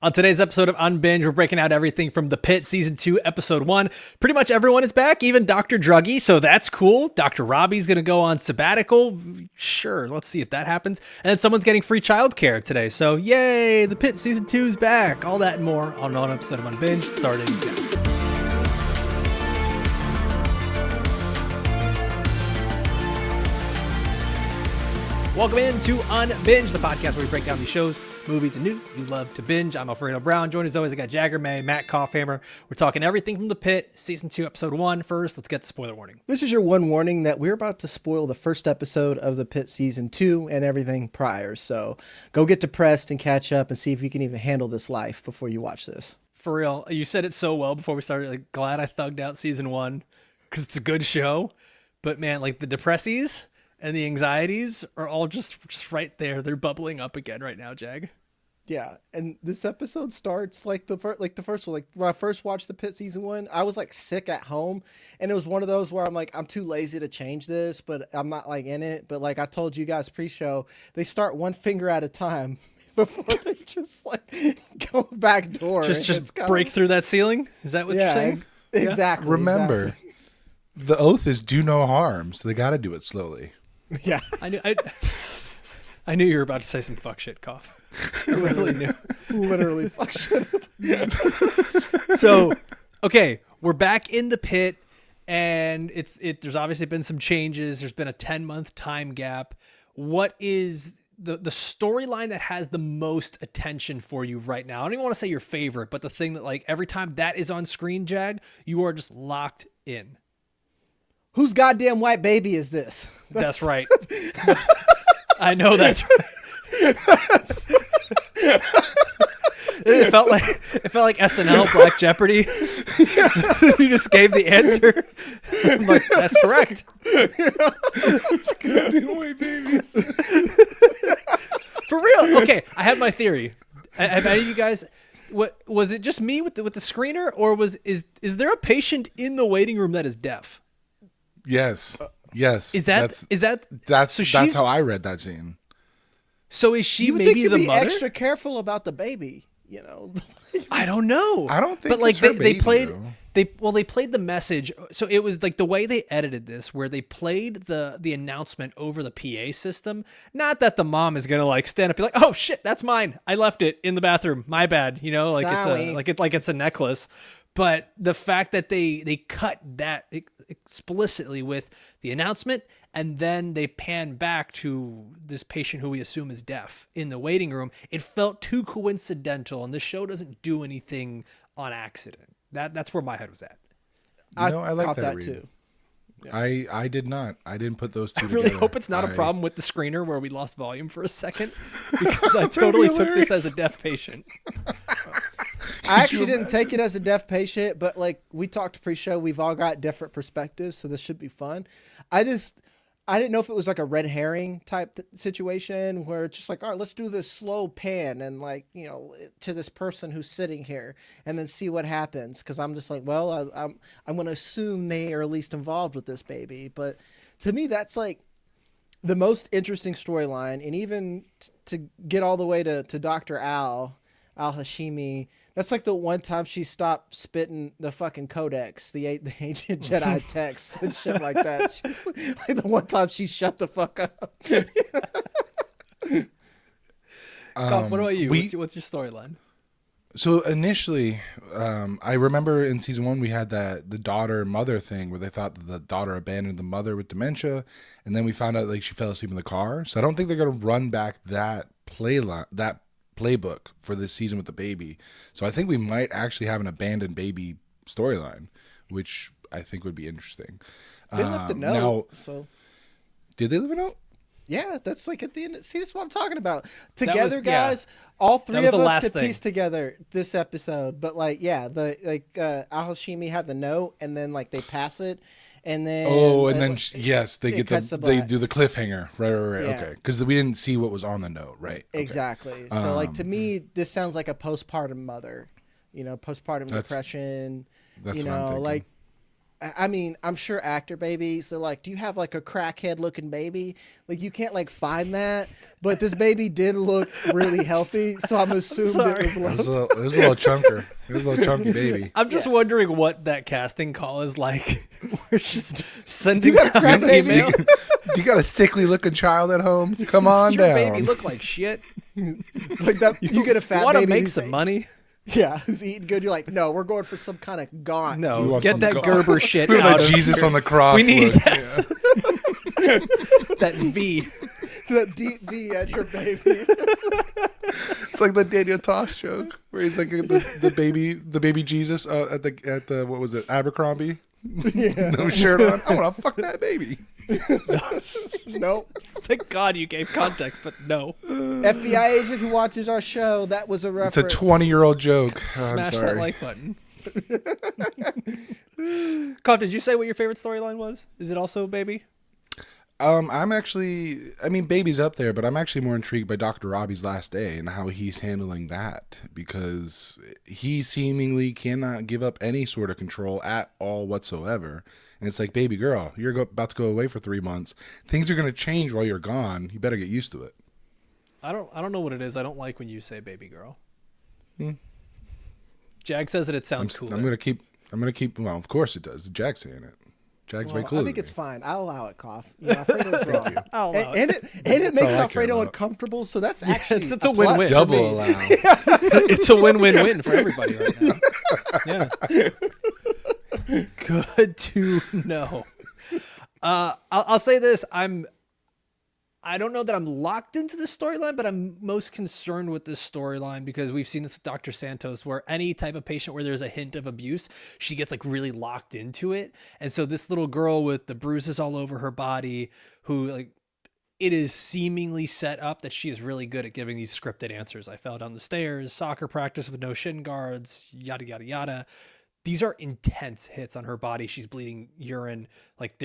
On today's episode of Unbinged, we're breaking out everything from The Pitt Season 2, Episode 1. Pretty much everyone is back, even Dr. Druggy, so that's cool. Dr. Robby's going to go on sabbatical. Sure, let's see if that happens. And then someone's getting free childcare today, so yay, The Pitt Season 2 is back. All that and more on an episode of Unbinged, starting now. Welcome into Unbinged, the podcast where we break down these shows, movies, and news you love to binge. I'm Alfredo Brown. Joined as always, I got Jagger May, Matt Kopfhamer. We're talking everything from The Pitt, Season 2, Episode 1. First, let's get the spoiler warning. This is your one warning that we're about to spoil the first episode of The Pitt Season 2 and everything prior. So go get depressed and catch up and see if you can even handle this life before you watch this. For real, you said it so well before we started. Like, glad I thugged out Season 1 because it's a good show. But man, like the depressies and the anxieties are all just right there. They're bubbling up again right now, Jag. Yeah, and this episode starts like the first one. Like when I first watched The Pitt Season 1, I was like sick at home, and it was one of those where I'm like, I'm too lazy to change this, but I'm not like in it. But like I told you guys pre-show, they start one finger at a time before they just like go back door. Just break through that ceiling. Is that what you're saying? Exactly. Remember, exactly. The oath is do no harm, so they got to do it slowly. Yeah, I knew you were about to say some fuck shit, Cough. I really knew. Literally fuck shit. So, okay, we're back in the pit, and there's obviously been some changes. There's been a 10-month time gap. What is the storyline that has the most attention for you right now? I don't even want to say your favorite, but the thing that like every time that is on screen, Jag, you are just locked in. Whose goddamn white baby is this? That's right. I know that's right. It felt like SNL Black Jeopardy. You just gave the answer. I'm like, that's correct. It's goddamn white babies. For real. Okay, I had my theory. Have any of you guys? What was it? Just me with the screener, or is there a patient in the waiting room that is deaf? Yes. Yes. That's how I read that scene. So is she you would maybe think you'd the be mother? extra careful about the baby, you know. I don't know. I don't think but like it's her they baby, played though. they played the message. So it was like the way they edited this, where they played the announcement over the PA system. Not that the mom is gonna like stand up and be like, oh shit, that's mine. I left it in the bathroom. My bad. You know, like Sorry. it's a necklace. But the fact that they cut that explicitly with the announcement, and then they pan back to this patient who we assume is deaf in the waiting room, it felt too coincidental, and the show doesn't do anything on accident. That's where my head was at. I like caught that read. too. Yeah. I did not. I didn't put those two I really together. hope it's not a problem with the screener where we lost volume for a second, because I totally took this as a deaf patient. I actually didn't take it as a deaf patient, but like we talked pre-show, we've all got different perspectives, so this should be fun. I didn't know if it was like a red herring type situation where it's just like, all right, let's do this slow pan and like, you know, to this person who's sitting here and then see what happens. Cause I'm just like, well, I'm going to assume they are at least involved with this baby. But to me, that's like the most interesting storyline. And even to get all the way to Dr. Al Hashimi, that's like the one time she stopped spitting the fucking codex, the ancient Jedi texts and shit like that. She's like the one time she shut the fuck up. What about you? What's your storyline? So initially, I remember in season 1 we had the daughter-mother thing where they thought that the daughter abandoned the mother with dementia, and then we found out like she fell asleep in the car. So I don't think they're gonna run back that playbook for this season with the baby. So I think we might actually have an abandoned baby storyline, which I think would be interesting. They left a note. So did they leave a note? Yeah, that's like at the end. See, that's what I'm talking about. Together, guys, yeah. all three of us could thing. piece together this episode. But like, yeah, Al Hashimi had the note, and then like they pass it, and then yes, they get they do the cliffhanger, right, Yeah. okay, because we didn't see what was on the note, right? Okay. Exactly. So like to me, this sounds like a postpartum mother, you know, postpartum depression. That's you what I'm know, thinking. like I mean, I'm sure actor babies, they're like, do you have like a crackhead looking baby? Like you can't like find that, but this baby did look really healthy, so I'm assuming it was It love. was a little chunker. It was a little chunky baby. I'm just wondering what that casting call is like. We're just sending got a out crack an baby? email. You got a sickly looking child at home? Come on Your down. baby look like shit. Like that, you get a fat Want to baby make who's some like- money? Yeah, who's eating good. You're like, no, we're going for some kind of gaunt. You No, want get some that go- Gerber shit Look at out that of Jesus here. on the cross. We need look. that V. That deep V at your baby. It's like the Daniel Tosh joke where he's like the baby Jesus at the what was it, Abercrombie? Yeah. No shirt on. I want to fuck that baby. Nope. Thank God you gave context, but no. FBI agent who watches our show, that was a It's reference. a 20-year-old joke. Oh, I'm Smash that sorry. like button. Kof, did you say what your favorite storyline was? Is it also Baby? I'm actually, I mean, baby's up there, but I'm actually more intrigued by Dr. Robbie's last day and how he's handling that, because he seemingly cannot give up any sort of control at all whatsoever. And it's like, baby girl, you're about to go away for 3 months. Things are going to change while you're gone. You better get used to it. I don't know what it is. I don't like when you say Baby Girl. Hmm. Jag says that it sounds cool. I'm going to keep, well, of course it does. Jack's saying it. Jack's very Well, cool. I think it's fine. I'll allow it, Cough. You know, Alfredo's wrong. I'll allow And it. it makes all I care Alfredo about. uncomfortable, so that's actually it's a plus win-win. for Double me. allow. It's a win-win-win for everybody right now. Yeah. Good to know. I'll say this. I don't know that I'm locked into this storyline, but I'm most concerned with this storyline because we've seen this with Dr. Santos, where any type of patient where there's a hint of abuse, she gets like really locked into it. And so this little girl with the bruises all over her body, who like, it is seemingly set up that she is really good at giving these scripted answers. I fell down the stairs, soccer practice with no shin guards, yada, yada, yada. These are intense hits on her body. She's bleeding urine. Like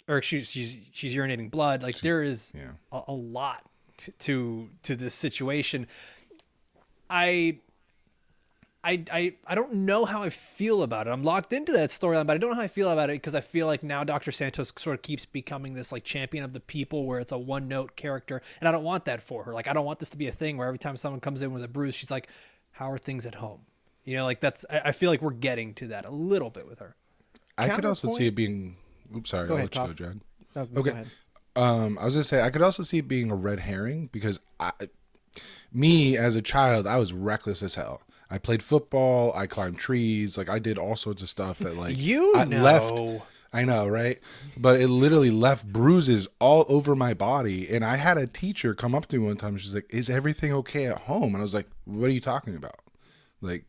or she's urinating blood. Like there is a lot to this situation. I don't know how I feel about it. I'm locked into that storyline, but I don't know how I feel about it because I feel like now Dr. Santos sort of keeps becoming this like champion of the people where it's a one-note character, and I don't want that for her. Like I don't want this to be a thing where every time someone comes in with a bruise, she's like, "How are things at home?" You know, like I feel like we're getting to that a little bit with her. I could also Counterpoint- see it being. Oops, sorry. Go I'll ahead, let you Toph. go, Jack. No, go Okay. ahead. I was gonna say I could also see it being a red herring because me as a child, I was reckless as hell. I played football. I climbed trees. Like I did all sorts of stuff that like I left. I know, right? But it literally left bruises all over my body. And I had a teacher come up to me one time. And she's like, "Is everything okay at home?" And I was like, "What are you talking about?" Like,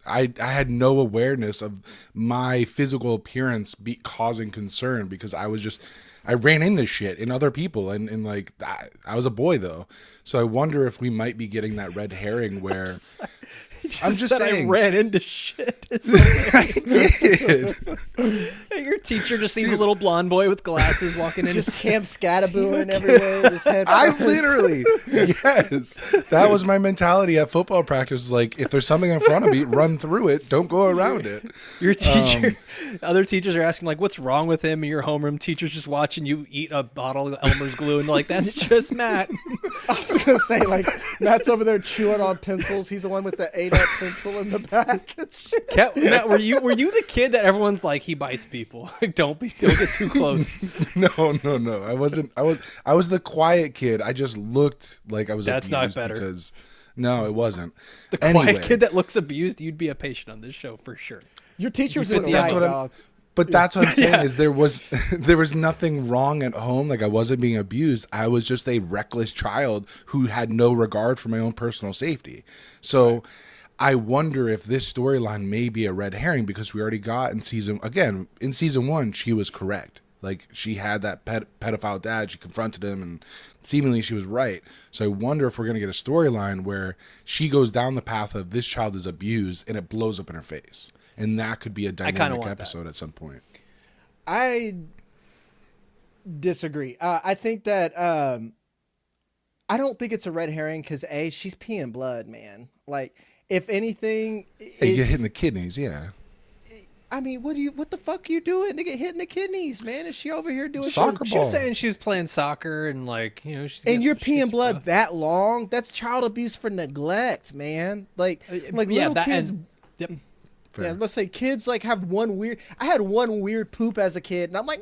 I had no awareness of my physical appearance causing concern because I ran into shit in other people and like I was a boy though. So I wonder if we might be getting that red herring where I'm just saying I ran into shit. I did. Your teacher just sees a little blonde boy with glasses walking in. Just Camp Scatabooing everywhere. His head I first. literally, yes, that was my mentality at football practice. Like, if there's something in front of me, run through it. Don't go around it. Your teacher, other teachers are asking like, "What's wrong with him?" And your homeroom teacher's just watching you eat a bottle of Elmer's glue, and they're like, "That's just Matt." I was gonna say like Matt's over there chewing on pencils. He's the one with the 8-up pencil in the back. And shit. Matt, were you the kid that everyone's like, he bites people? Like, don't get too close. No. I wasn't. I was the quiet kid. I just looked like I was. That's not abused better. Because no, it wasn't. The quiet kid that looks abused, you'd be a patient on this show for sure. Your teacher's But in that's right, what dog. But that's what I'm saying Yeah. is there was nothing wrong at home. Like I wasn't being abused. I was just a reckless child who had no regard for my own personal safety. So I wonder if this storyline may be a red herring because we already got in season 1, she was correct. Like she had that pedophile dad. She confronted him and seemingly she was right. So I wonder if we're going to get a storyline where she goes down the path of this child is abused and it blows up in her face. And that could be a dynamic want episode at some point. I disagree. I think that I don't think it's a red herring because she's peeing blood, man. Like if anything, Hey, you get hit it's- in the kidneys, yeah. I mean, what the fuck are you doing to get hit in the kidneys, man? Is she over here doing Soccer She was ball. saying she was playing soccer and like, you know, And you're peeing blood that long? That's child abuse for neglect, man. Like little kids. Yep. Fair. Yeah, I was about to say kids like have one weird. I had one weird poop as a kid, and I'm like,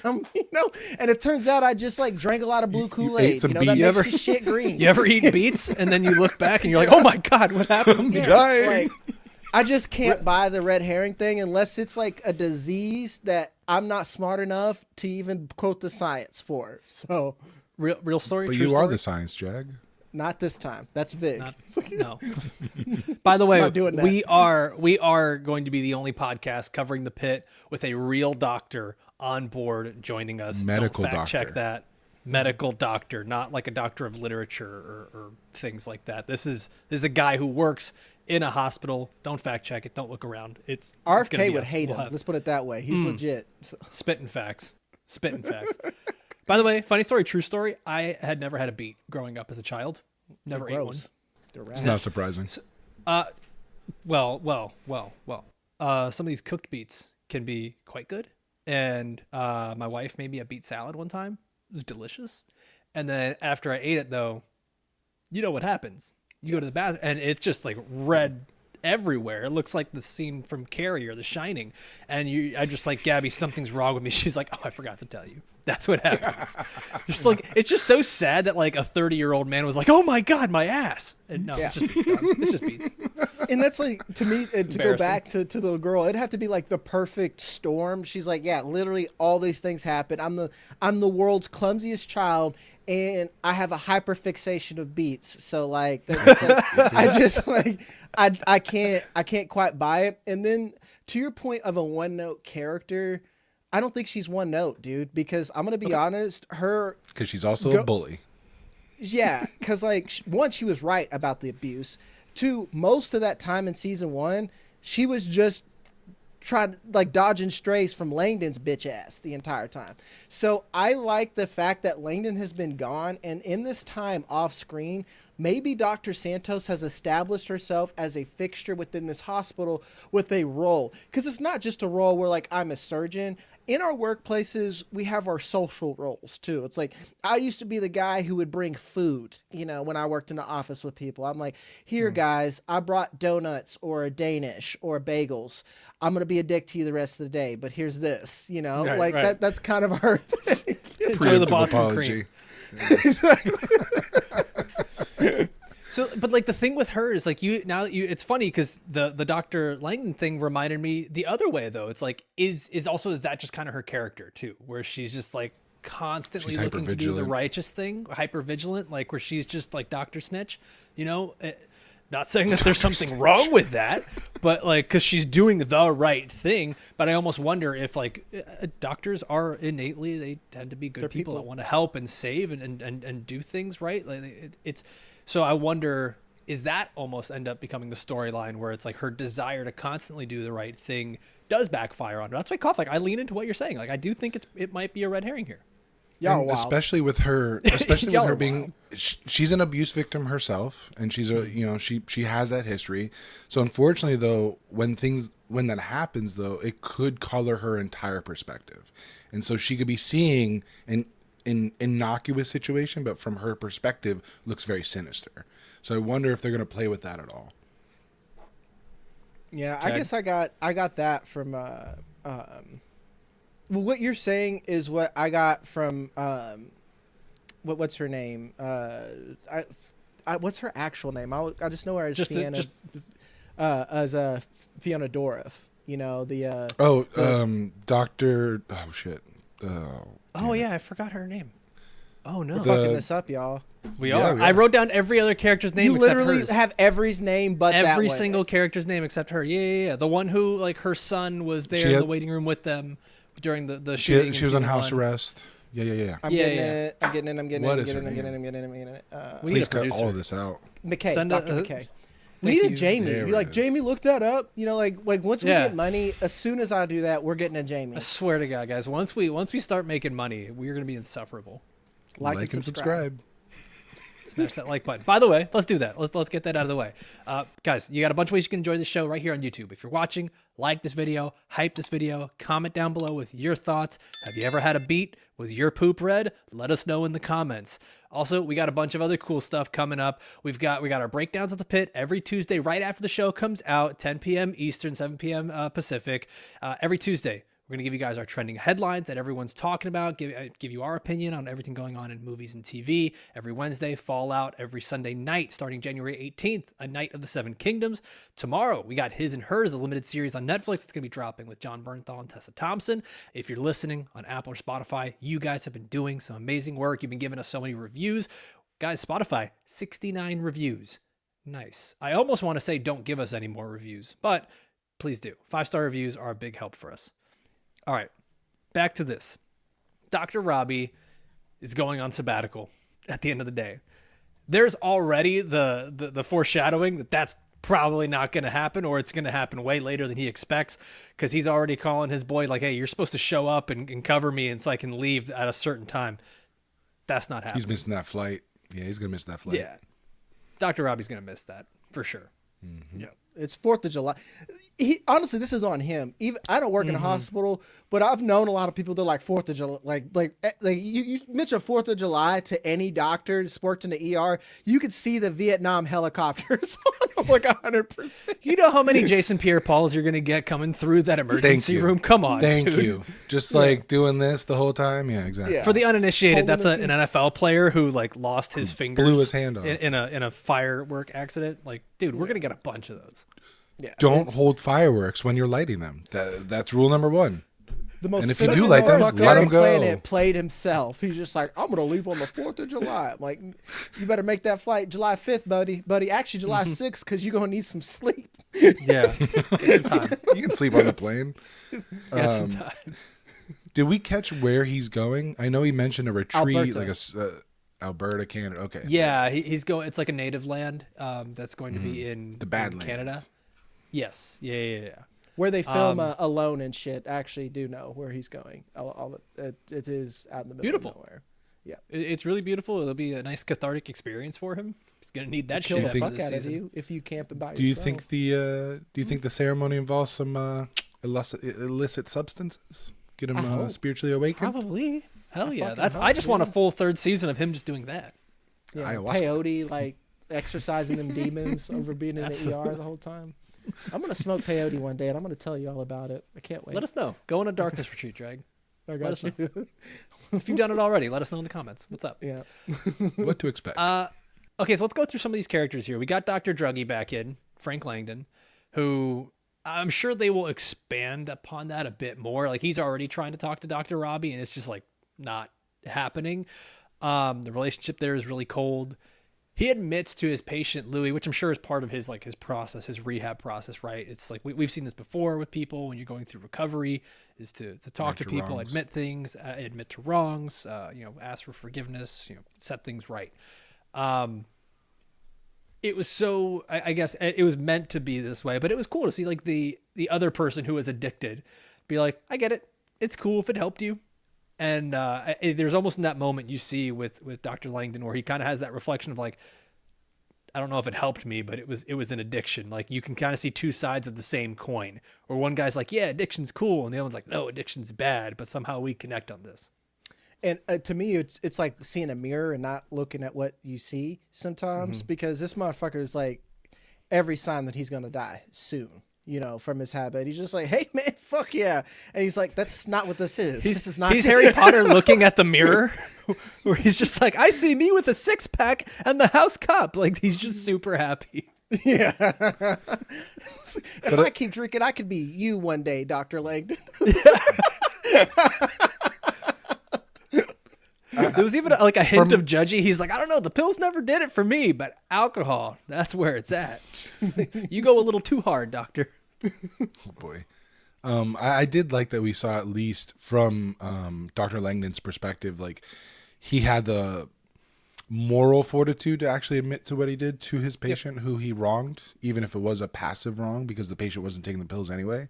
mom, you know. And it turns out I just like drank a lot of blue Kool-Aid. You know, that makes your shit green. You ever eat beets and then you look back and you're like, oh my god, what happened? I'm dying. Like, I just can't buy the red herring thing unless it's like a disease that I'm not smart enough to even quote the science for. So, real story. But true you are story? the science, Jag. not this time. That's Vig. No. By the way, not doing that. we are going to be the only podcast covering the Pit with a real doctor on board joining us. Medical Don't fact doctor. check that. Medical doctor, not like a doctor of literature or things like that. This is a guy who works in a hospital. Don't fact check it. Don't look around. It's gonna RFK be would us. hate We'll him. have- Let's put it that way. He's legit. So, Spitting facts. By the way, funny story, true story. I had never had a beet growing up as a child. Never ate one. gross. They're It's rad. not surprising. Well. Some of these cooked beets can be quite good. And my wife made me a beet salad one time. It was delicious. And then after I ate it, though, you know what happens. You go to the bathroom, and it's just like red everywhere. It looks like the scene from Carrie or The Shining. And I just like, Gabby, something's wrong with me. She's like, oh, I forgot to tell you. That's what happens. Just like, it's just so sad that like a 30-year-old man was like, oh my God, my ass. And no, It's just beets. Dog. It's just beets. And that's like, to me, to go Embarrassing. back to the little girl, it'd have to be like the perfect storm. She's like, yeah, literally all these things happen. I'm the world's clumsiest child, and I have a hyperfixation of beats. So like, that's like I just like, I can't quite buy it. And then to your point of a one note character, I don't think she's one note, dude, because I'm going to be honest, Because she's also a bully. yeah, because like one, she was right about the abuse. Two, most of that time in season one, she was just trying like dodging strays from Langdon's bitch ass the entire time. So I like the fact that Langdon has been gone, and in this time off screen, maybe Dr. Santos has established herself as a fixture within this hospital with a role. Because it's not just a role where like I'm a surgeon. In our workplaces, we have our social roles too. It's like I used to be the guy who would bring food, you know, when I worked in the office with people. I'm like, here, guys, I brought donuts or a Danish or bagels. I'm going to be a dick to you the rest of the day, but here's this, you know, Right. that's kind of our thing. Enjoy the Preemptive Boston apology. cream. So, but like the thing with her is like it's funny because the Dr. Langdon thing reminded me the other way though. It's like is that just kind of her character too, where she's just like constantly She's looking to do the hypervigilant. righteous thing, hyper vigilant, like where she's just like Dr. Snitch, you know. Not saying that there's something wrong with that, but like because she's doing the right thing. But I almost wonder if like doctors are innately, they tend to be good people that want to help and save and do things right. Like it's. So I wonder, is that almost end up becoming the storyline where it's like her desire to constantly do the right thing does backfire on her? That's why I lean into what you're saying. Like I do think it might be a red herring here. Y'all And wild. especially with her, especially Y'all with her are being, she's an abuse victim herself, and she's a, you know, she has that history. So unfortunately, though, when that happens, though, it could color her entire perspective, and so she could be seeing an innocuous situation, but from her perspective, looks very sinister. So I wonder if they're going to play with that at all. Yeah, Jag? I guess I got that from well, what you're saying is what I got from what's her name? What's her actual name? I just know her as Fiona Fiona Dorff. You know the Doctor. Oh shit. Oh yeah, I forgot her name. Oh no, fucking this up, y'all. we Yeah, are. we I are. wrote down every other character's name You except literally hers. have every's name but that Every one. single character's name except her. Yeah. The one who like her son was there She in had- the waiting room with them during the She shooting. was on in house season one. arrest. Yeah. I'm Yeah, getting yeah. it. I'm getting it. I'm getting What it. is her I'm getting it. name? I'm getting it. I'm getting it. We need Please a cut producer. all of this out. McKay, Send Dr. a- McKay. We Thank need a you. Jamie. There You like it is. Jamie? Look that up. You know, like once we Yeah. get money, as soon as I do that, we're getting a Jamie. I swear to God, guys, once we start making money, we're gonna be insufferable. Like and subscribe. Smash that like button. By the way, let's do that. Let's get that out of the way. Guys, you got a bunch of ways you can enjoy the show right here on YouTube. If you're watching, like this video, hype this video, comment down below with your thoughts. Have you ever had a beat? Was your poop red? Let us know in the comments. Also, we got a bunch of other cool stuff coming up. We got our breakdowns at the Pit every Tuesday right after the show comes out, 10 p.m. Eastern, 7 p.m. Pacific. Every Tuesday, we're going to give you guys our trending headlines that everyone's talking about, give you our opinion on everything going on in movies and TV. Every Wednesday, Fallout. Every Sunday night, starting January 18th, A Night of the Seven Kingdoms. Tomorrow, we got His and Hers, the limited series on Netflix. It's going to be dropping with John Bernthal and Tessa Thompson. If you're listening on Apple or Spotify, you guys have been doing some amazing work. You've been giving us so many reviews. Guys, Spotify, 69 reviews. Nice. I almost want to say don't give us any more reviews, but please do. 5-star reviews are a big help for us. All right, back to this. Dr. Robby is going on sabbatical at the end of the day. There's already the foreshadowing that that's probably not going to happen, or it's going to happen way later than he expects, because he's already calling his boy like, hey, you're supposed to show up and cover me and so I can leave at a certain time. That's not happening. He's missing that flight. Yeah, he's going to miss that flight. Yeah. Dr. Robby's going to miss that for sure. Yeah. It's 4th of July. Honestly, this is on him. Even I don't work in a hospital, but I've known a lot of people that are like 4th of July. Like you mention 4th of July to any doctor that's worked in the ER, you could see the Vietnam helicopters on like 100%. You know how many Jason Pierre-Pauls you're going to get coming through that emergency room? Come on. Thank you. Just like doing this the whole time. Yeah, exactly. Yeah. For the uninitiated, that's an NFL player who like lost his fingers, blew his hand off in a firework accident. Like, dude, we're gonna get a bunch of those. Yeah, Don't hold fireworks when you're lighting them. That's rule number 1. The most and if you do light them, let them go. Planet played himself. He's just like, I'm gonna leave on the 4th of July. I'm like, you better make that flight July 5th, buddy. Actually, July 6th, because you're gonna need some sleep. Yeah, get some time. You can sleep on the plane. Get some time. Did we catch where he's going? I know he mentioned a retreat, Alberta. like Alberta, Canada. Okay. Yeah, he's going. It's like a native land that's going to be in The Badlands. in Canada. Yes. Yeah. Where they film Alone and shit. I actually do know where he's going. It is out in the middle Beautiful. of nowhere. Yeah, It's really beautiful. It'll be a nice cathartic experience for him. He's gonna need that kill shit the after fuck this out of season. you if you camp by Do you yourself. think the ceremony involves some illicit substances? Get him spiritually awakened? Probably. Hell yeah. fucking hope, I just want a full 3rd season of him just doing that. Yeah, Ayahuasca. peyote, like exercising them demons over being in the ER the whole time. I'm gonna smoke peyote one day, and I'm gonna tell you all about it. I can't wait. Let us know. Go on a darkness retreat, Drag. I let got us you. If you've done it already, let us know in the comments. What's up? Yeah. What to expect? Okay, so let's go through some of these characters here. We got Dr. Druggy back in, Frank Langdon, who I'm sure they will expand upon that a bit more. Like, he's already trying to talk to Dr. Robby, and it's just like not happening. The relationship there is really cold. He admits to his patient Louis, which I'm sure is part of his process, his rehab process, right? It's like we've seen this before with people when you're going through recovery, is to talk to people, wrongs. admit things, admit to wrongs, ask for forgiveness, set things right. It was so, I guess it was meant to be this way, but it was cool to see like the other person who was addicted be like, I get it. It's cool if it helped you. And there's almost in that moment you see with Dr. Langdon where he kind of has that reflection of like, I don't know if it helped me, but it was an addiction. Like, you can kind of see two sides of the same coin, where one guy's like, yeah, addiction's cool. And the other one's like, no, addiction's bad, but somehow we connect on this. And to me, it's like seeing a mirror and not looking at what you see sometimes, because this motherfucker is like every sign that he's going to die soon, from his habit. He's just like, hey, man, fuck yeah. And he's like, that's not what this is. This is not. He's Harry Potter looking at the mirror where he's just like, I see me with a 6-pack and the house cup. Like, he's just super happy. Yeah. If I keep drinking, I could be you one day, Dr. Langdon. There was even like a hint of judgy. He's like, I don't know, the pills never did it for me, but alcohol, that's where it's at. You go a little too hard, doctor. Oh boy. I did like that we saw, at least from Dr. Langdon's perspective, like he had the moral fortitude to actually admit to what he did to his patient who he wronged, even if it was a passive wrong because the patient wasn't taking the pills anyway.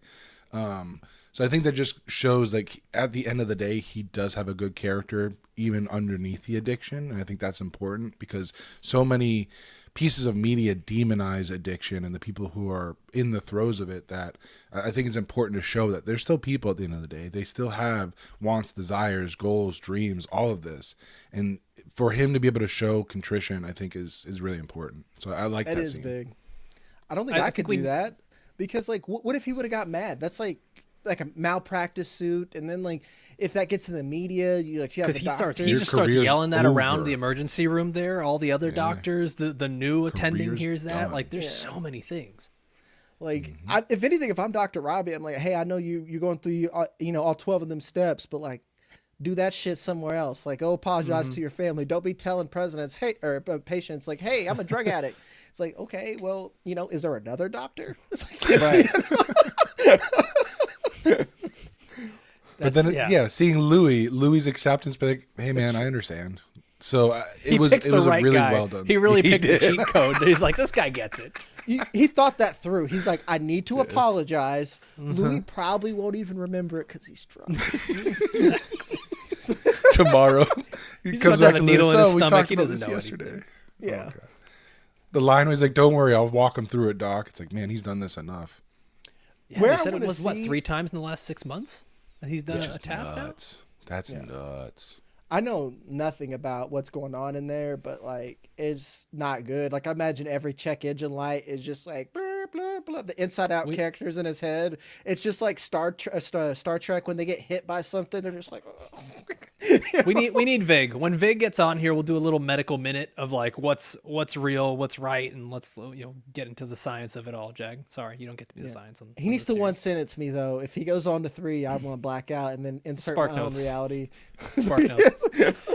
So I think that just shows like at the end of the day, he does have a good character even underneath the addiction. And I think that's important because so many pieces of media demonize addiction and the people who are in the throes of it, that I think it's important to show that there's still people at the end of the day. They still have wants, desires, goals, dreams, all of this. And for him to be able to show contrition, I think is really important. So I like that is scene. big. I don't think I could do that because like, what if he would have got mad? That's like a malpractice suit. And then like, if that gets in the media, you have because the he doctor. just starts yelling that over. around the emergency room there. All the other doctors, the new attending hears that. done. Like there's so many things. Like, if anything, if I'm Dr. Robby, I'm like, hey, I know you're going through all 12 of them steps, but like, do that shit somewhere else. Like, apologize to your family. Don't be telling presidents, hey, or patients, like, hey, I'm a drug addict. It's like, okay, well, is there another doctor? It's like, Right. But then, seeing Louis's acceptance, but like, hey man, I understand. So it was right really guy. well done. He really picked the cheat code. He's like, this guy gets it. He thought that through. He's like, I need to apologize. Louis probably won't even remember it because he's drunk. Tomorrow, he He's comes about back to have and a needle Louis, in his we stomach. talked He about doesn't this know yesterday. Yeah. Okay. The line was like, don't worry, I'll walk him through it, Doc. It's like, man, he's done this enough. Yeah, Where they said I it was wanna see- 3 times in the last 6 months. He's done a tap now. Nuts. That's nuts. I know nothing about what's going on in there, but like, it's not good. Like, I imagine every check engine light is just like, blah, blah, blah. The inside out characters in his head. It's just like Star Trek when they get hit by something. They're just like, oh. We need Vig. When Vig gets on here, we'll do a little medical minute of like what's real, what's right, and let's get into the science of it all. Jag, sorry, you don't get to be the science. He needs to one sentence me though. If he goes on to 3, I want to black out and then insert Spark my own notes. reality. Spark notes.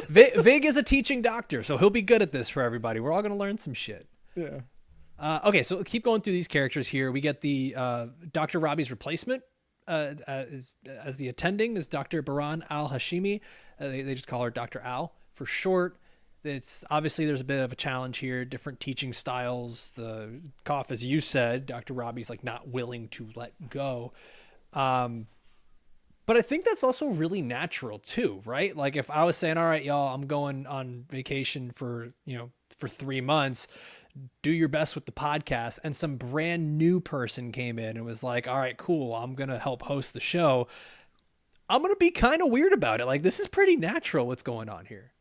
Vig is a teaching doctor, so he'll be good at this for everybody. We're all gonna learn some shit. Yeah. Okay, so keep going through these characters here. We get the Dr. Robby's replacement as the attending is Dr. Baran Al-Hashimi. They just call her Dr. Al for short. It's obviously there's a bit of a challenge here, different teaching styles. Kopf, as you said, Dr. Robby's like not willing to let go. But I think that's also really natural too, right? Like if I was saying, all right, y'all, I'm going on vacation for 3 months, do your best with the podcast, and some brand new person came in and was like, all right, cool, I'm going to help host the show. I'm going to be kind of weird about it. Like, this is pretty natural what's going on here.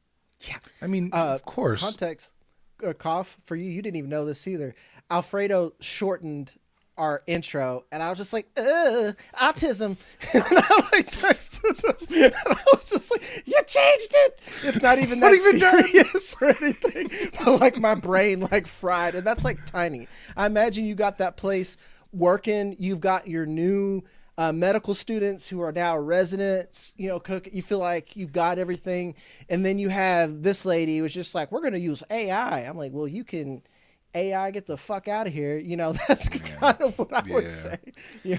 Yeah. I mean, of course. Context, Kopf, for you didn't even know this either. Alfredo shortened our intro, and I was just like, autism. And I like texted him, and I was just like, you changed it. It's not even that serious or anything, but like my brain like fried, and that's like tiny. I imagine you got that place working. You've got your new medical students who are now residents, cook. You feel like you've got everything, and then you have this lady who was just like, we're going to use AI. I'm like, well, you can AI, get the fuck out of here. That's kind of what I would say.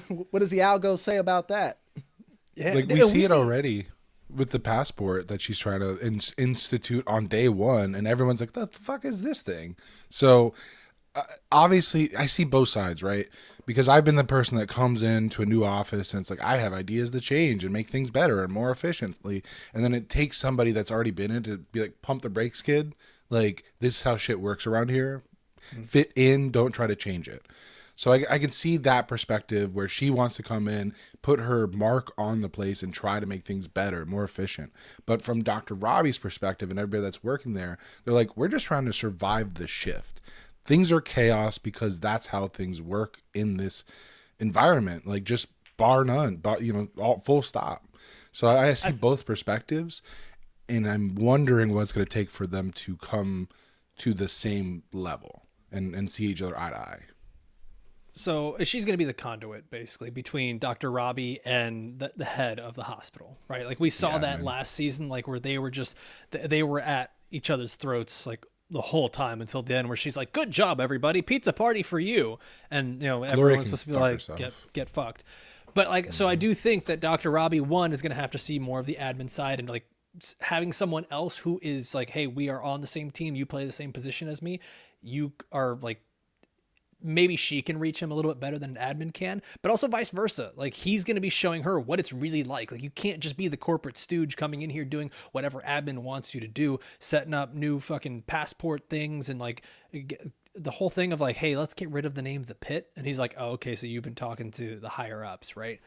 What does the algo say about that? Yeah, like we see it already with the passport that she's trying to institute on day one, and everyone's like, the fuck is this thing? So obviously I see both sides, right? Because I've been the person that comes into a new office and it's like, I have ideas to change and make things better and more efficiently. And then it takes somebody that's already been in to be like, pump the brakes, kid. Like, this is how shit works around here. Fit in, don't try to change it. So I can see that perspective where she wants to come in, put her mark on the place and try to make things better, more efficient. But from Dr. Robby's perspective and everybody that's working there, they're like, we're just trying to survive the shift. Things are chaos because that's how things work in this environment. Like, just bar none, but all full stop. So I see both perspectives, and I'm wondering what it's going to take for them to come to the same level and see each other eye to eye. So she's going to be the conduit, basically, between Dr. Robby and the head of the hospital, right? Like, we saw that last season, like, where they were at each other's throats, like, the whole time until the end, where she's like, good job, everybody, pizza party for you. And, everyone's supposed to be like, get fucked. But, like, so I do think that Dr. Robby, one, is going to have to see more of the admin side, and, like, having someone else who is like, hey, we are on the same team, you play the same position as me, you are like, maybe she can reach him a little bit better than an admin can, but also vice versa. Like, he's going to be showing her what it's really like. Like, you can't just be the corporate stooge coming in here doing whatever admin wants you to do, setting up new fucking passport things and like the whole thing of like, hey, let's get rid of the name The Pitt. And he's like, oh, okay, so you've been talking to the higher ups, right?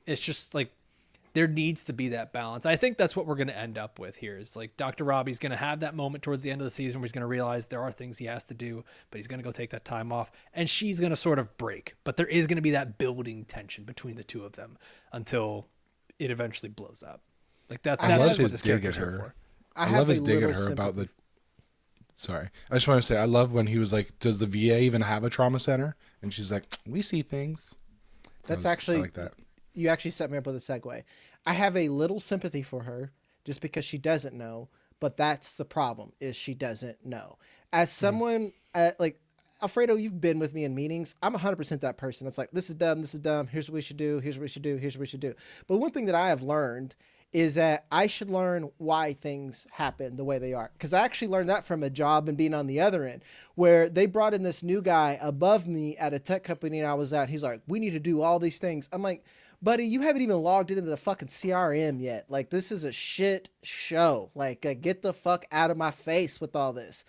It's just like, there needs to be that balance. I think that's what we're going to end up with here is like Dr. Robbie's going to have that moment towards the end of the season where he's going to realize there are things he has to do, but he's going to go take that time off, and she's going to sort of break. But there is going to be that building tension between the two of them until it eventually blows up. Like that's just what this character's here for. I love his dig at her about the... Sorry. I just want to say, I love when he was like, does the VA even have a trauma center? And she's like, we see things. That's actually... I like that. You actually set me up with a segue. I have a little sympathy for her just because she doesn't know, but that's the problem is she doesn't know. As someone like Alfredo, you've been with me in meetings. I'm 100% that person. It's like, this is dumb. This is dumb. Here's what we should do. Here's what we should do. Here's what we should do. But one thing that I have learned is that I should learn why things happen the way they are. Because I actually learned that from a job and being on the other end, where they brought in this new guy above me at a tech company and I was at. He's like, we need to do all these things. I'm like, buddy, you haven't even logged into the fucking CRM yet. Like, this is a shit show. Like, get the fuck out of my face with all this.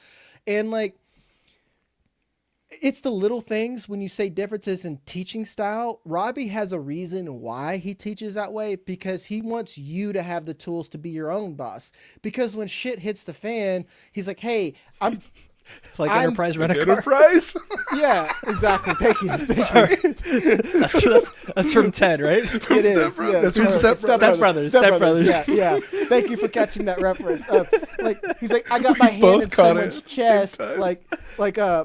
And, like, it's the little things when you say differences in teaching style. Robby has a reason why he teaches that way, because he wants you to have the tools to be your own boss. Because when shit hits the fan, he's like, hey, I'm... Like Enterprise rent a car. Enterprise? Yeah, exactly. Thank you. That's from Ted, right? It is. Yeah, that's from Step Brothers. Yeah. Thank you for catching that reference. Like, he's like, I got my hand in someone's chest, like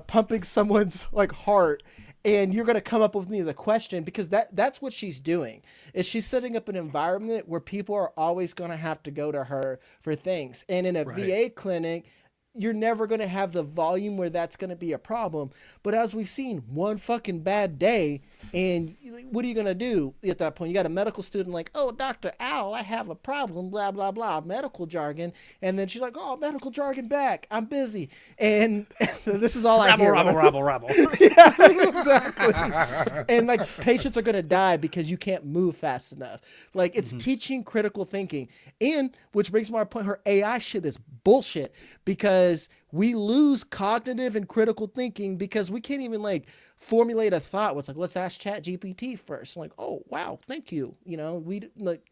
pumping someone's like heart, and you're gonna come up with me the question, because that's what she's doing. Is she's setting up an environment where people are always gonna have to go to her for things, and in a VA clinic, you're never going to have the volume where that's going to be a problem. But as we've seen, one fucking bad day, and what are you going to do at that point? You got a medical student like, oh, Dr. Al, I have a problem, blah, blah, blah, medical jargon. And then she's like, oh, medical jargon back. I'm busy. And this is all I hear. Rabble. Yeah, exactly. And like, patients are going to die because you can't move fast enough. Like, it's teaching critical thinking. And which brings my point, her AI shit is bullshit, because we lose cognitive and critical thinking because we can't even like formulate a thought. What's like, let's ask Chat GPT first. I'm like, oh wow, thank you. You know, we like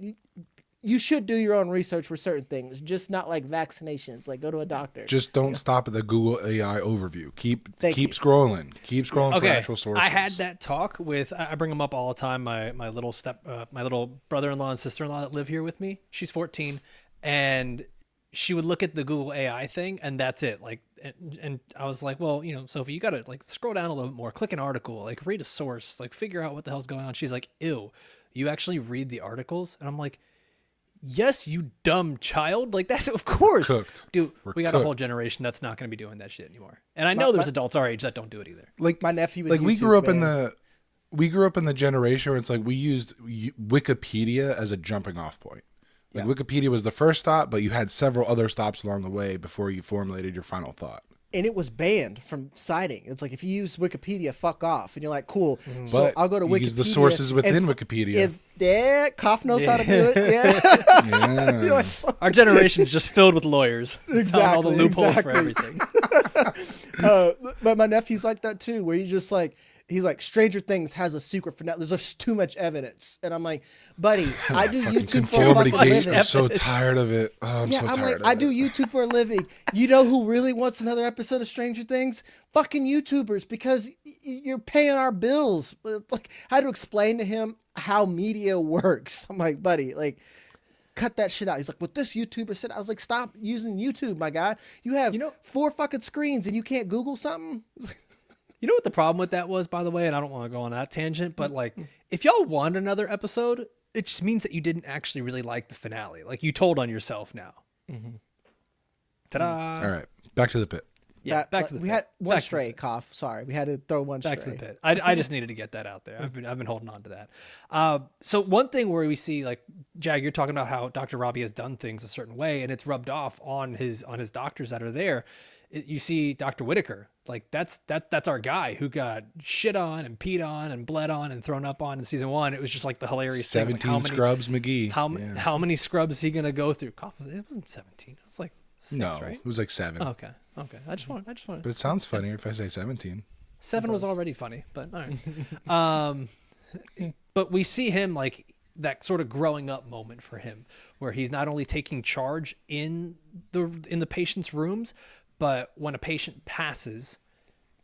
you should do your own research for certain things, just not like vaccinations. Like, go to a doctor. Just don't stop at the Google AI overview. Keep scrolling. Keep scrolling for actual sources. I had that talk with. I bring them up all the time. My little brother-in-law and sister-in-law that live here with me. She's 14, and she would look at the Google AI thing, and that's it. Like, and I was like, well, you know, Sophie, you got to like scroll down a little bit more, click an article, like read a source, like figure out what the hell's going on. She's like, ew, you actually read the articles? And I'm like, yes, you dumb child. Like, that's, of course. Dude, we got a whole generation that's not going to be doing that shit anymore. And I know there's adults our age that don't do it either. Like my nephew, like we grew up in the generation where it's like we used Wikipedia as a jumping off point. Like, Wikipedia was the first stop, but you had several other stops along the way before you formulated your final thought. And it was banned from citing. It's like, if you use Wikipedia, fuck off. And you're like, cool. So I'll go to Wikipedia. Use the sources within Wikipedia. Kopf knows how to do it. Yeah. Yeah. Like, our generation is just filled with lawyers. Exactly. All the loopholes for everything. But my nephew's like that too, where you just like, he's like, Stranger Things has a secret finale. There's just too much evidence. And I'm like, buddy, I do YouTube for a fucking living. I'm so tired of it. Oh, I'm so tired of it. I do YouTube for a living. You know who really wants another episode of Stranger Things? Fucking YouTubers, because you're paying our bills. Like, I had to explain to him how media works. I'm like, buddy, like, cut that shit out. He's like, what this YouTuber said. I was like, stop using YouTube, my guy. You have 4 fucking screens and you can't Google something? You know what the problem with that was, by the way, and I don't want to go on that tangent, but like, if y'all want another episode, it just means that you didn't actually really like the finale. Like, you told on yourself now. Ta-da! All right, back to the pit. Yeah, back to the pit. We had one stray cough. Sorry, we had to throw one stray. Back to the pit. I just needed to get that out there. I've been holding on to that. So one thing where we see, like, Jag, you're talking about how Dr. Robbie has done things a certain way, and it's rubbed off on his doctors that are there, you see Dr. Whitaker. Like that's our guy who got shit on and peed on and bled on and thrown up on in season 1. It was just like the hilarious 17 thing. Like scrubs McGee. How many scrubs is he gonna go through? It wasn't 17. It was like 6, no, right? it was like 7. Oh, okay. I just want. But it sounds funnier if I say 17. 7 was already funny, but all right. But we see him like that sort of growing up moment for him, where he's not only taking charge in the patient's rooms, but when a patient passes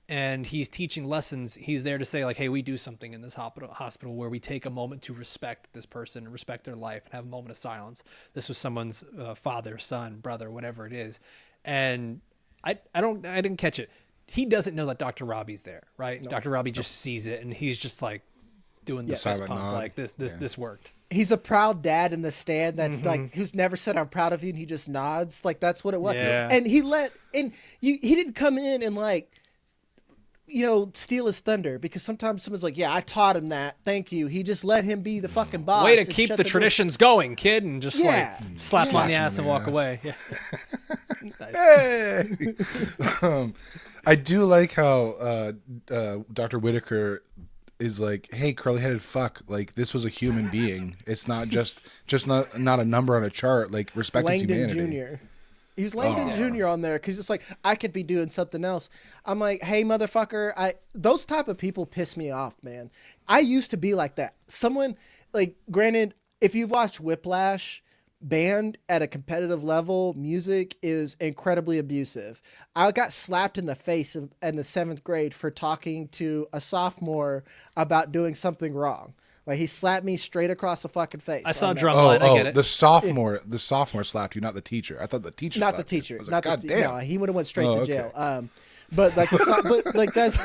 and he's teaching lessons, he's there to say like, hey, we do something in this hospital where we take a moment to respect this person, respect their life, and have a moment of silence. This was someone's father, son, brother, whatever it is. And I didn't catch it. He doesn't know that Dr. Robbie's there, right? No. Dr. Robbie just sees it, and he's just like doing the fist pump, like this worked. He's a proud dad in the stand that like who's never said I'm proud of you, and he just nods. Like that's what it was. Yeah. And he didn't come in and like, you know, steal his thunder, because sometimes someone's like, yeah, I taught him that. Thank you. He just let him be the fucking boss. Way to keep the traditions going, kid, and just like slap him on the ass and walk away. Yeah. Nice. Hey! I do like how Dr. Whitaker is like, hey, curly-headed fuck, like this was a human being. It's not just not a number on a chart. Like respect his humanity. Langdon Jr. He was Langdon Jr. on there because it's like I could be doing something else. I'm like, hey, motherfucker, those type of people piss me off, man. I used to be like that. Someone like, granted, if you've watched Whiplash, band at a competitive level, music is incredibly abusive. I got slapped in the face in the 7th grade for talking to a sophomore about doing something wrong. Like he slapped me straight across the fucking face. I saw drumline. I get it. The sophomore slapped you, not the teacher. I thought the teacher. Not slapped the teacher. You. I was not like, the God damn. No, he would have went straight to jail. But like, but like that's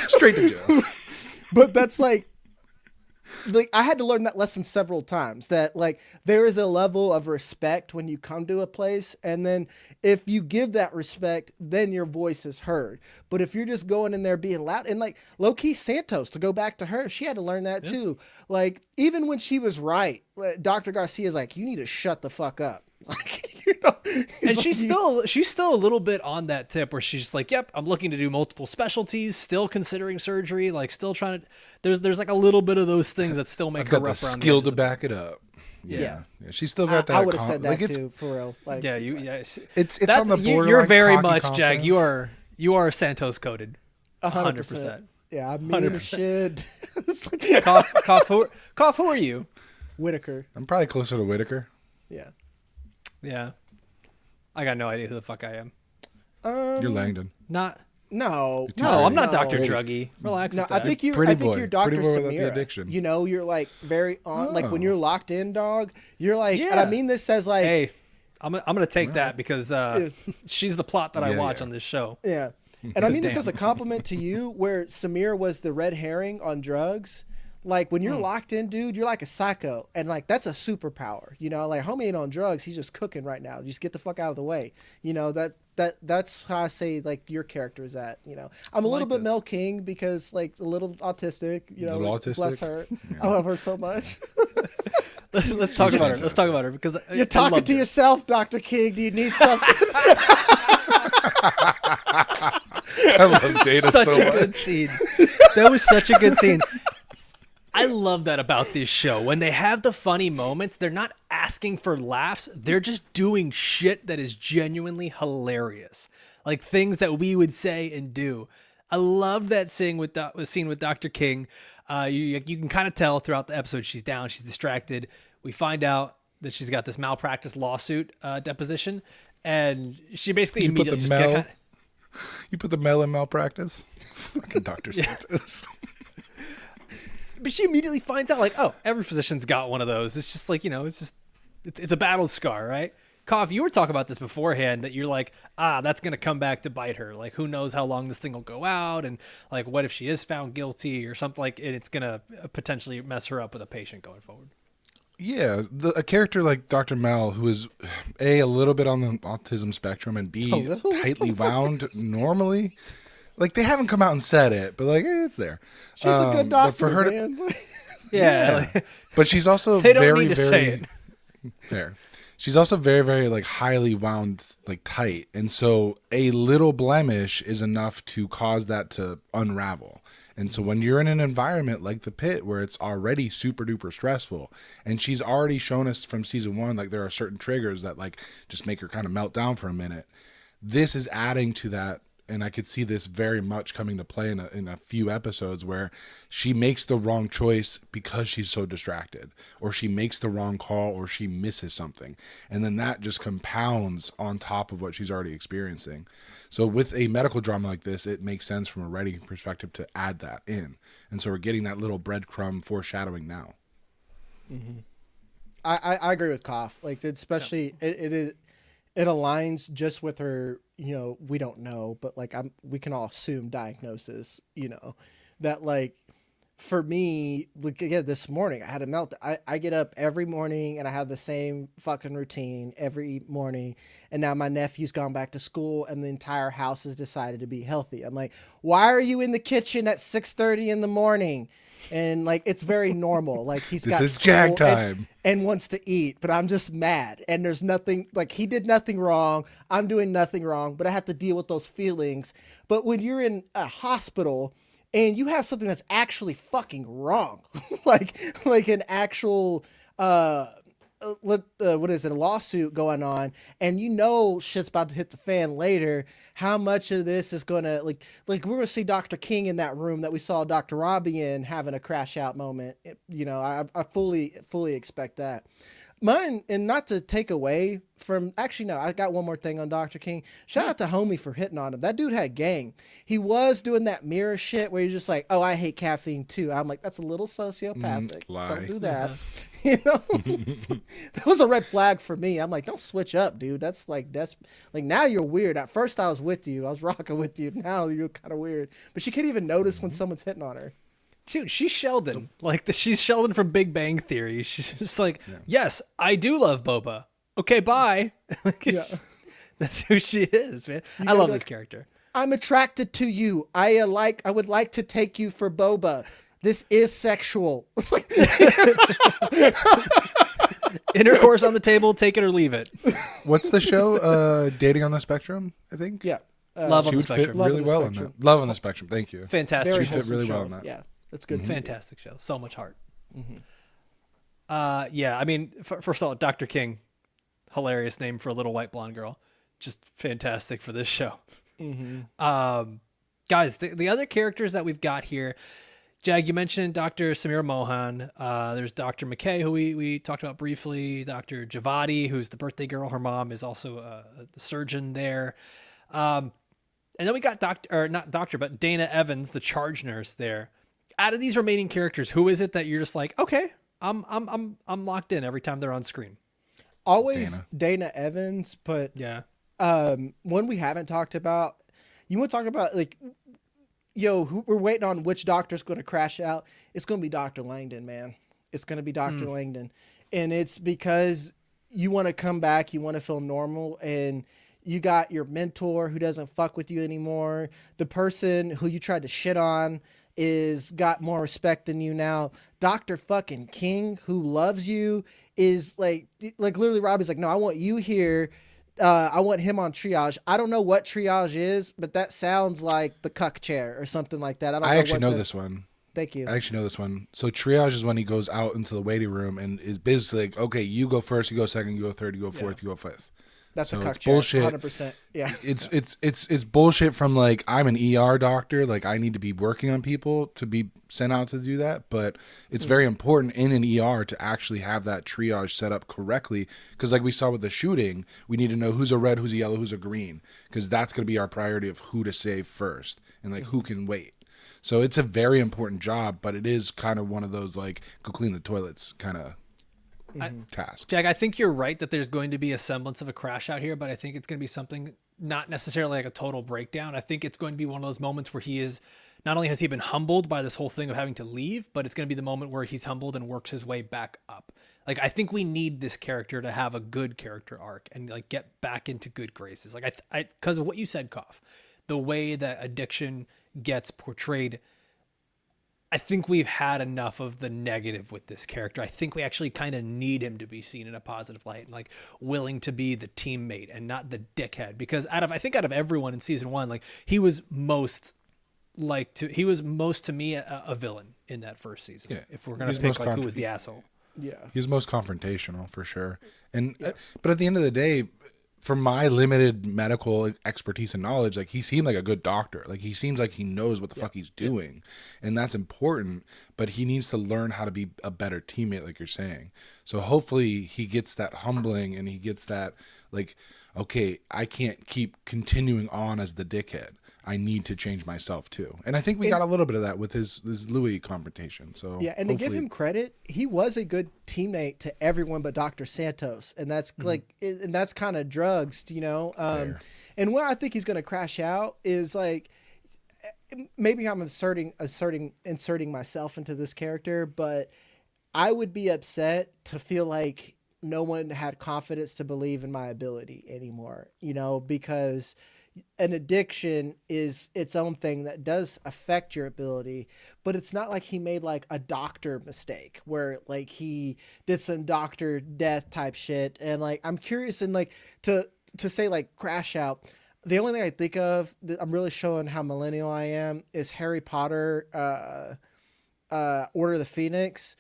straight to jail. But that's like I had to learn that lesson several times, that like there is a level of respect when you come to a place, and then if you give that respect, then your voice is heard. But if you're just going in there being loud, and like low-key Santos, to go back to her, she had to learn that too. Like even when she was right, Dr. Garcia's like, you need to shut the fuck up. Like, you know, and like, she's still a little bit on that tip where she's just like, yep, I'm looking to do multiple specialties, still considering surgery, like still trying to, there's like a little bit of those things that still make her rough around the skill to back it up. Yeah. She's still got that. I would have said that too, for real. Like, it's on the borderline. You're very much, Jag. You are Santos coded. 100%. Yeah, I'm mean as shit. Cough. Who are you? Whitaker. I'm probably closer to Whitaker. Yeah. Yeah. I got no idea who the fuck I am. You're Langdon. No, I'm not Dr. Druggy. Relax. No, with that. I think you're Dr. Samira. You know, you're like very on, like when you're locked in, dog, you're like, and I mean this as like, hey, I'm gonna take that because she's the plot that I watch on this show. Yeah. And I mean this as a compliment to you, where Samir was the red herring on drugs. Like when you're locked in, dude, you're like a psycho, and like that's a superpower. You know, like homie ain't on drugs; he's just cooking right now. Just get the fuck out of the way. You know that's how I say like your character is at. You know, I'm a little bit Mel King because like a little autistic. You know, bless her. Yeah. I love her so much. Let's talk about her. Let's talk about her because you're talking to yourself, Dr. King. Do you need something? I love Data so much. Such a good scene. That was such a good scene. I love that about this show. When they have the funny moments, they're not asking for laughs. They're just doing shit that is genuinely hilarious. Like things that we would say and do. I love that scene with Dr. King. You can kind of tell throughout the episode she's down, she's distracted. We find out that she's got this malpractice lawsuit deposition, and she basically immediately just You put the Mel in malpractice? Fucking Dr. Santos. But she immediately finds out, like, oh, every physician's got one of those. It's just like, you know, it's a battle scar, right? Kopf, you were talking about this beforehand, that you're like, that's going to come back to bite her. Like, who knows how long this thing will go out, and like, what if she is found guilty or something, like, and it's going to potentially mess her up with a patient going forward. Yeah, a character like Dr. Mel, who is a little bit on the autism spectrum, and B, tightly wound normally. Like, they haven't come out and said it, but like, it's there. She's a good doctor, for her man. Yeah. But she's also they don't very, need to very say it. fair. She's also very, very like highly wound, like tight. And so a little blemish is enough to cause that to unravel. And so when you're in an environment like the Pit where it's already super duper stressful, and she's already shown us from season 1, like there are certain triggers that like just make her kind of melt down for a minute. This is adding to that. And I could see this very much coming to play in a few episodes where she makes the wrong choice because she's so distracted, or she makes the wrong call, or she misses something. And then that just compounds on top of what she's already experiencing. So with a medical drama like this, it makes sense from a writing perspective to add that in. And so we're getting that little breadcrumb foreshadowing now. Mm-hmm. I agree with Kopf. Like, especially it aligns just with her, we don't know, but like we can all assume diagnosis, that like for me, like again, this morning I had a meltdown. I get up every morning and I have the same fucking routine every morning. And now my nephew's gone back to school and the entire house has decided to be healthy. I'm like, why are you in the kitchen at 6:30 in the morning? And like, it's very normal. Like this is Jag time and wants to eat, but I'm just mad. And there's nothing, like he did nothing wrong. I'm doing nothing wrong, but I have to deal with those feelings. But when you're in a hospital and you have something that's actually fucking wrong, like an actual, what is it, a lawsuit going on, and shit's about to hit the fan later, how much of this is gonna like we're gonna see Dr. King in that room that we saw Dr. Robby in having a crash out moment. I fully expect that. Mine, and not to take away from, actually no, I got one more thing on Dr. King. Shout out to Homie for hitting on him. That dude had game. He was doing that mirror shit where you're just like, oh, I hate caffeine too. I'm like, that's a little sociopathic. Don't do that. That was a red flag for me. I'm like, don't switch up, dude. That's like, now you're weird. At first I was with you. I was rocking with you. Now you're kind of weird. But she can't even notice when someone's hitting on her. Dude, she's Sheldon. She's Sheldon from Big Bang Theory. She's just like, yes, I do love boba. Okay, bye. That's who she is, man. I love this character. I'm attracted to you. I would like to take you for boba. This is sexual. It's like intercourse on the table, take it or leave it. What's the show? Dating on the Spectrum, I think. Yeah. Love on the Spectrum. Fit really well on that. Love on the Spectrum. Thank you. Fantastic. She fit really well on that. Yeah. That's good. Mm-hmm. Fantastic show. So much heart. Mm-hmm. I mean, first of all, Dr. King, hilarious name for a little white blonde girl. Just fantastic for this show. Mm-hmm. Guys, the other characters that we've got here, Jag, you mentioned Dr. Samira Mohan. There's Dr. McKay, who we talked about briefly. Dr. Javadi, who's the birthday girl. Her mom is also a surgeon there. And then we got Dana Evans, the charge nurse there. Out of these remaining characters, who is it that you're just like, okay, I'm locked in every time they're on screen? Always Dana Evans, but one we haven't talked about. You want to talk about like, who we're waiting on which doctor's going to crash out? It's going to be Dr. Langdon, man. It's going to be Dr. Langdon, and it's because you want to come back, you want to feel normal, and you got your mentor who doesn't fuck with you anymore. The person who you tried to shit on is got more respect than you now. Dr. fucking King, who loves you, is like literally Robbie's like, no, I want you here. I want him on triage. I don't know what triage is, but that sounds like the cuck chair or something like that. I actually know this one. Thank you. I actually know this one. So triage is when he goes out into the waiting room and is basically like, okay, you go first, you go second, you go third, you go fourth, you go fifth. That's so a cuck it's chair. Bullshit. 100%. Yeah. It's bullshit from like, I'm an ER doctor. Like I need to be working on people to be sent out to do that. But it's very important in an ER to actually have that triage set up correctly. Cause like we saw with the shooting, we need to know who's a red, who's a yellow, who's a green. Cause that's going to be our priority of who to save first and like who can wait. So it's a very important job, but it is kind of one of those like go clean the toilets kind of task. Jag, I think you're right that there's going to be a semblance of a crash out here, but I think it's going to be something not necessarily like a total breakdown. I think it's going to be one of those moments where he is, not only has he been humbled by this whole thing of having to leave, but it's going to be the moment where he's humbled and works his way back up. Like, I think we need this character to have a good character arc and like get back into good graces. Like because of what you said, Kopf, the way that addiction gets portrayed I think we've had enough of the negative with this character. I think we actually kind of need him to be seen in a positive light and like willing to be the teammate and not the dickhead. Because out of everyone in season 1, like he was most to me a villain in that first season. Yeah. If we're gonna pick like who was the asshole. Yeah. He's most confrontational for sure. And but at the end of the day, from my limited medical expertise and knowledge, like he seemed like a good doctor. Like he seems like he knows what the fuck he's doing, and that's important. But he needs to learn how to be a better teammate, like you're saying. So hopefully he gets that humbling, and he gets that like, okay, I can't keep continuing on as the dickhead. I need to change myself too. And I think we got a little bit of that with his Louis confrontation. So yeah, and to give him credit, he was a good teammate to everyone but Dr. Santos, and that's and that's kind of drugs, you know. And where I think he's going to crash out is like, maybe I'm inserting myself into this character, but I would be upset to feel like no one had confidence to believe in my ability anymore, you know, because an addiction is its own thing that does affect your ability, but it's not like he made like a doctor mistake where like he did some doctor death type shit. And like, I'm curious, and like to say like crash out, the only thing I think of that I'm really showing how millennial I am is Harry Potter, Order of the Phoenix.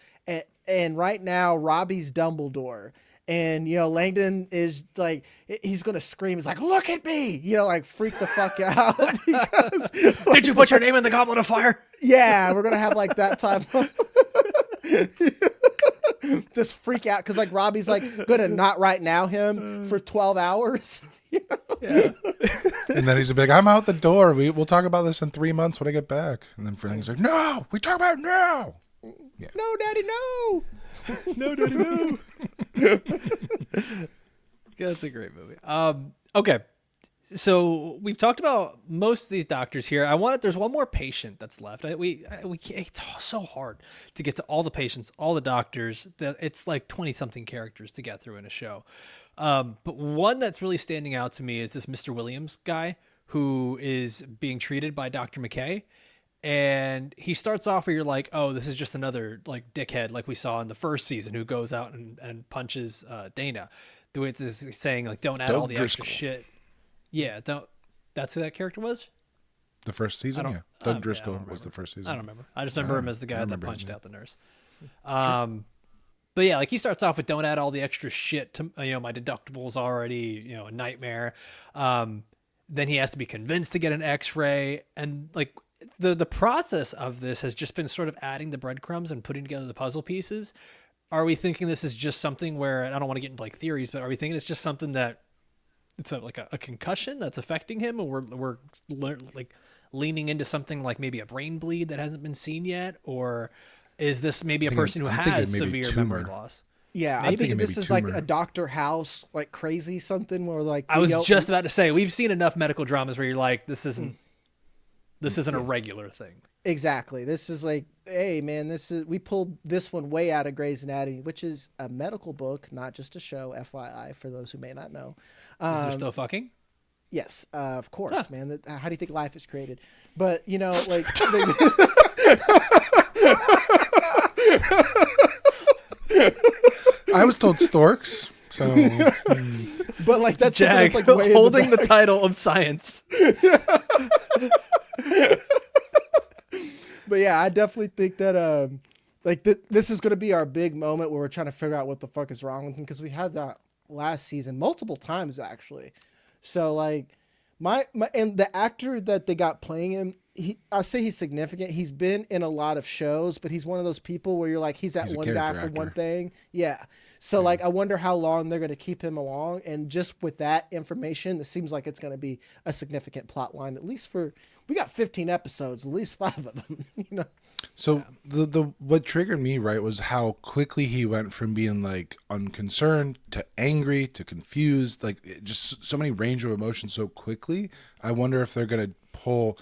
And right now Robbie's Dumbledore. And, you know, Langdon is like, he's going to scream. He's like, look at me, you know, like freak the fuck out. Because, did you put your name in the Goblet of Fire? Yeah, we're going to have like that type of just freak out. Because like Robbie's like going to not right now him for 12 hours. You know? Yeah. And then he's like, I'm out the door. We'll talk about this in 3 months when I get back. And then Frank's like, no, we talk about it now. Yeah. No, Daddy, no. No, Daddy, no. That's a great movie. Okay. So we've talked about most of these doctors here. There's one more patient that's left. We can't, it's so hard to get to all the patients, all the doctors. It's like 20 something characters to get through in a show. But one that's really standing out to me is this Mr. Williams guy who is being treated by Dr. McKay. And he starts off where you're like, oh, this is just another like dickhead like we saw in the first season who goes out and punches Dana. The way it's saying like, don't add all the extra shit. Yeah, that's who that character was? The first season, yeah. Doug Driscoll was the first season. I don't remember. I just remember him as the guy that punched out the nurse. But yeah, like he starts off with don't add all the extra shit to, you know, my deductible's already, you know, a nightmare. Then he has to be convinced to get an x-ray, and like the process of this has just been sort of adding the breadcrumbs and putting together the puzzle pieces. Are we thinking this is just something where, I don't want to get into like theories, but are we thinking it's just something that it's like a concussion that's affecting him, or we're like leaning into something like maybe a brain bleed that hasn't been seen yet? Or is this maybe a person who has severe memory loss? Yeah, I'm thinking this is like a Dr. House, like crazy something where like I was just about to say, we've seen enough medical dramas where you're like, this isn't a regular thing. Exactly. This is like, hey man, we pulled this one way out of Grey's Anatomy, which is a medical book, not just a show, FYI, for those who may not know. Is there still fucking? Yes, of course, man. How do you think life is created? But, you know, like... I was told storks, so... But, like, that's Jag, something that's like way holding the title of science. But, yeah, I definitely think that, this is going to be our big moment where we're trying to figure out what the fuck is wrong with him, because we had that last season multiple times, actually. So, like, and the actor that they got playing him, I say he's significant. He's been in a lot of shows, but he's one of those people where you're like, he's that one guy for one thing. Yeah. So, like, I wonder how long they're going to keep him along. And just with that information, this seems like it's going to be a significant plot line, at least we got 15 episodes, at least 5 of them, you know? So the what triggered me, right, was how quickly he went from being like unconcerned to angry to confused, like just so many range of emotions so quickly. I wonder if they're going to pull,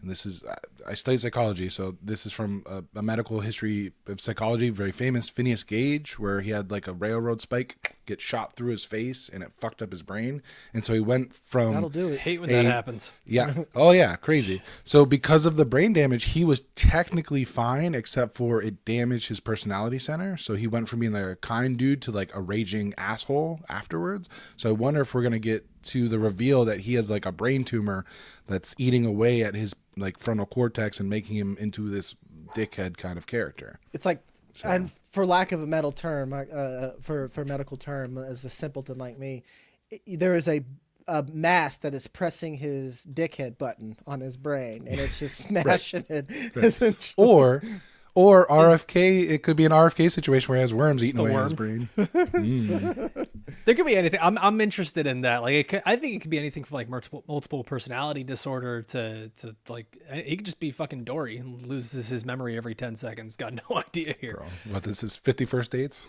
and this is, I studied psychology, so this is from a medical history of psychology, very famous Phineas Gage, where he had like a railroad spike get shot through his face and it fucked up his brain. And so he went from... That'll do it. Hate when that happens. Yeah. Oh, yeah. Crazy. So because of the brain damage, he was technically fine, except for it damaged his personality center. So he went from being like a kind dude to like a raging asshole afterwards. So I wonder if we're going to get to the reveal that he has like a brain tumor that's eating away at his like frontal cortex and making him into this dickhead kind of character. It's like, and for lack of a metal term, for medical term, as a simpleton like me, there is a mass that is pressing his dickhead button on his brain, and it's just smashing it. Right. Or RFK, it could be an RFK situation where he has worms eating away at his brain. There could be anything. I'm interested in that. Like, I think it could be anything from like multiple personality disorder to like, he could just be fucking Dory and loses his memory every 10 seconds. Got no idea here. Bro, what, this is 50 First Dates?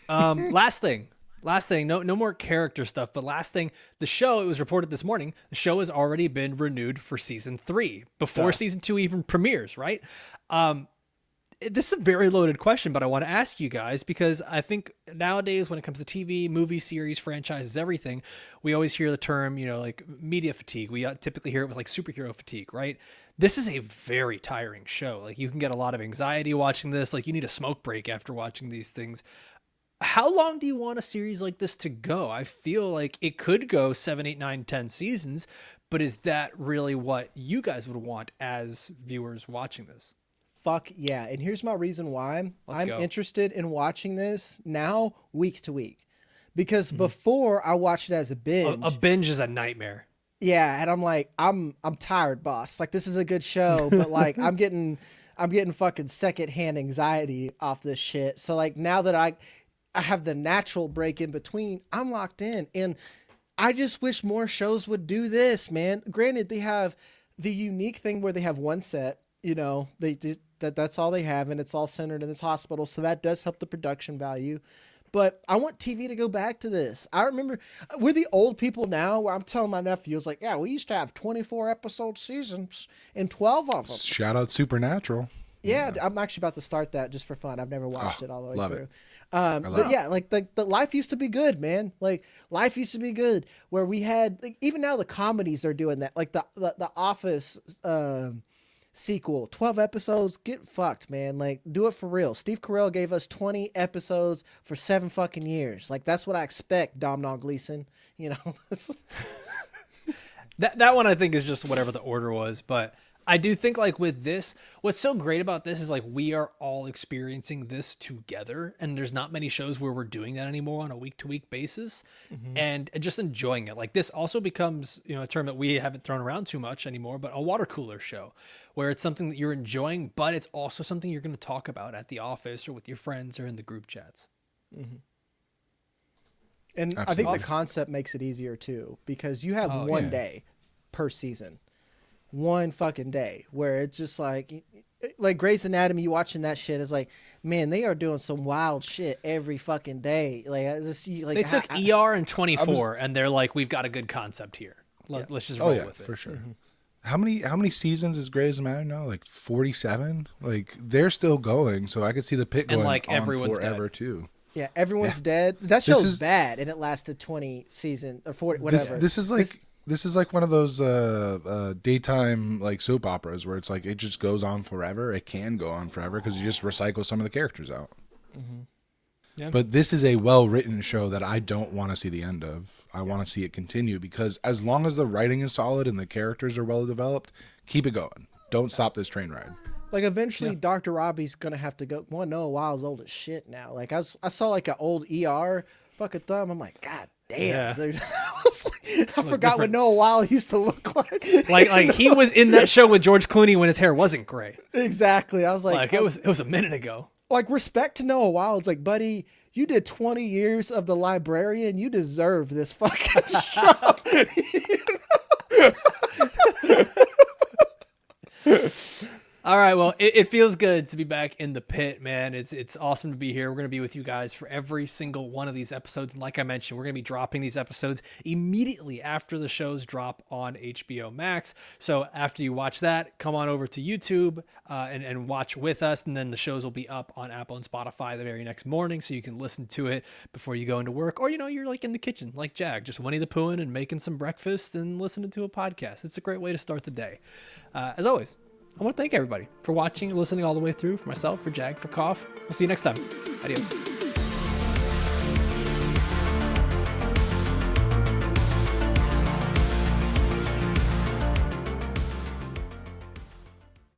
Last thing, no more character stuff, but last thing, the show, it was reported this morning, the show has already been renewed for season 3 before season 2 even premieres, right? This is a very loaded question, but I want to ask you guys, because I think nowadays when it comes to TV, movie series, franchises, everything, we always hear the term, like media fatigue. We typically hear it with like superhero fatigue, right? This is a very tiring show. Like, you can get a lot of anxiety watching this. Like, you need a smoke break after watching these things. How long do you want a series like this to go? I feel like it could go 7, 8, 9, 10 seasons, but is that really what you guys would want as viewers watching this? Fuck yeah. And here's my reason why. I'm interested in watching this now week to week. Because before I watched it as a binge. A binge is a nightmare. Yeah, and I'm like, I'm tired, boss. Like, this is a good show, but like I'm getting fucking secondhand anxiety off this shit. So like, now that I have the natural break in between, I'm locked in. And I just wish more shows would do this, man. Granted, they have the unique thing where they have one set, that's all they have, and it's all centered in this hospital. So that does help the production value. But I want TV to go back to this. I remember we're the old people now where I'm telling my nephews, like, yeah, we used to have 24 episode seasons and 12 of them. Shout out Supernatural. Yeah, I'm actually about to start that just for fun. I've never watched it all the way through. But yeah, like the life used to be good, man. Like, life used to be good where we had, like, even now the comedies are doing that. Like the Office sequel, 12 episodes, get fucked, man. Like, do it for real. Steve Carell gave us 20 episodes for 7 fucking years. Like, that's what I expect, Domhnall Gleeson. That one I think is just whatever the order was, but I do think, like, with this, what's so great about this is, like, we are all experiencing this together, and there's not many shows where we're doing that anymore on a week-to-week basis, and just enjoying it. Like, this also becomes, a term that we haven't thrown around too much anymore, but a water cooler show, where it's something that you're enjoying, but it's also something you're going to talk about at the office or with your friends or in the group chats. Mm-hmm. And Absolutely. I think the concept makes it easier, too, because you have one day per season. One fucking day where it's just like Grey's Anatomy, you watching that shit is like, man, they are doing some wild shit every fucking day. They took ER and 24 and they're like, we've got a good concept here. Let's just roll with it. For sure. How many seasons is Grey's Anatomy now? Like 47? Like, they're still going, so I could see the Pitt going on forever too. Yeah, everyone's dead. That show's bad, and it lasted 20 seasons or 40, whatever. This is like one of those daytime like soap operas where it's like it just goes on forever. It can go on forever because you just recycle some of the characters out. Mm-hmm. Yeah. But this is a well-written show that I don't want to see the end of. I want to see it continue because as long as the writing is solid and the characters are well developed, keep it going. Don't stop this train ride. Like, eventually, Dr. Robbie's gonna have to go. Well, Noah Wile's old as shit now. Like, I saw like an old ER fucking thumb. I'm like, God damn, dude. I forgot what Noah Wyle used to look like. like he was in that show with George Clooney when his hair wasn't gray. Exactly. I was like, it was a minute ago. Like, respect to Noah Wyle. It's like, buddy, you did 20 years of The Librarian. You deserve this fucking show. All right, well, it feels good to be back in the pit, man. It's awesome to be here. We're going to be with you guys for every single one of these episodes. And like I mentioned, we're going to be dropping these episodes immediately after the shows drop on HBO Max. So after you watch that, come on over to YouTube and watch with us. And then the shows will be up on Apple and Spotify the very next morning, so you can listen to it before you go into work. Or, you're like in the kitchen, like Jag, just Winnie the Poohing and making some breakfast and listening to a podcast. It's a great way to start the day. As always, I want to thank everybody for watching and listening all the way through. For myself, for Jag, for Kopf. We'll see you next time. Adios.